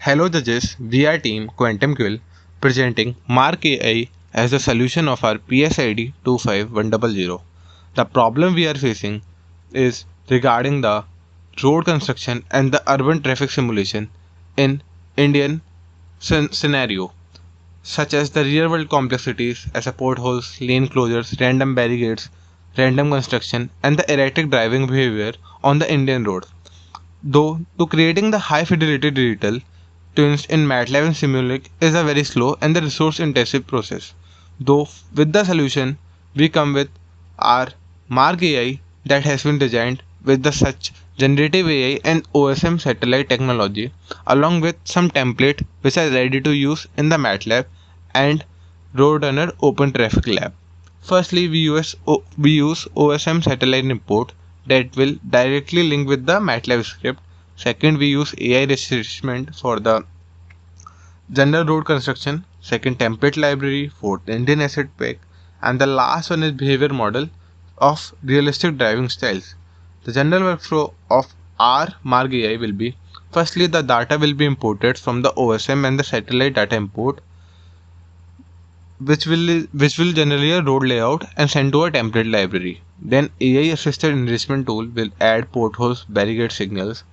Hello judges, we are team Quantum Quill presenting Mark AI as the solution of our PSID 25100. The problem we are facing is regarding the road construction and the urban traffic simulation in Indian scenario, such as the real world complexities as a potholes, lane closures, random barricades, random construction, and the erratic driving behavior on the Indian road. Though to creating the high fidelity digital twins in MATLAB and Simulink is a very slow and the resource intensive process. Though with the solution we come with our Mark AI that has been designed with the such generative AI and OSM satellite technology along with some template which are ready to use in the MATLAB and Roadrunner Open Traffic Lab. Firstly, we use OSM satellite import that will directly link with the MATLAB script. Second, we use AI registration for the general road construction. Second, template library. Fourth, Indian asset pack. And the last one is behavior model of realistic driving styles. The general workflow of our Mark AI will be firstly the data will be imported from the OSM and the satellite data import which will generate a road layout and send to a template library. Then AI assisted enrichment tool will add potholes, barricade signals.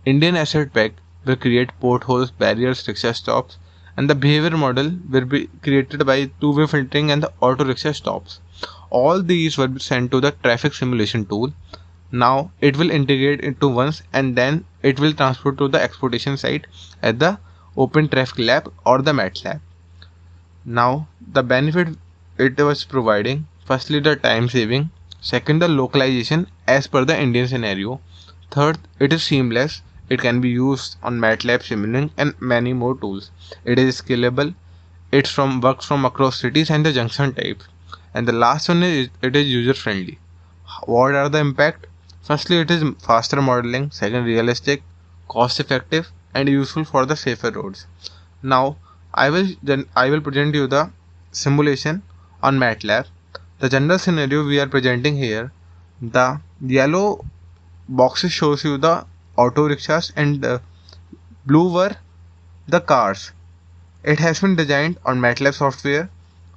Indian asset pack will create potholes, barriers, rickshaw stops, and the behavior model will be created by two-way filtering and the auto rickshaw stops. All these will be sent to the traffic simulation tool. Now it will integrate into once and then it will transfer to the exportation site at the Open Traffic Lab or the MATLAB. Now, the benefit it was providing firstly, the time saving, second, the localization as per the Indian scenario, third, it is seamless, it can be used on MATLAB, Simulink, and many more tools. It is scalable, works from across cities and the junction types. And the last one is it is user friendly. What are the impact? Firstly, it is faster modeling, second, realistic, cost effective, and useful for the safer roads. Now I will present you the simulation on MATLAB. The general scenario we are presenting here. The yellow boxes shows you the auto rickshaws and blue were the cars. It has been designed on MATLAB software.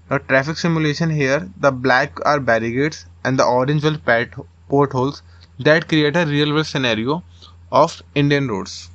The traffic simulation here, the black are barricades and the orange will portholes that create a real world scenario of Indian roads.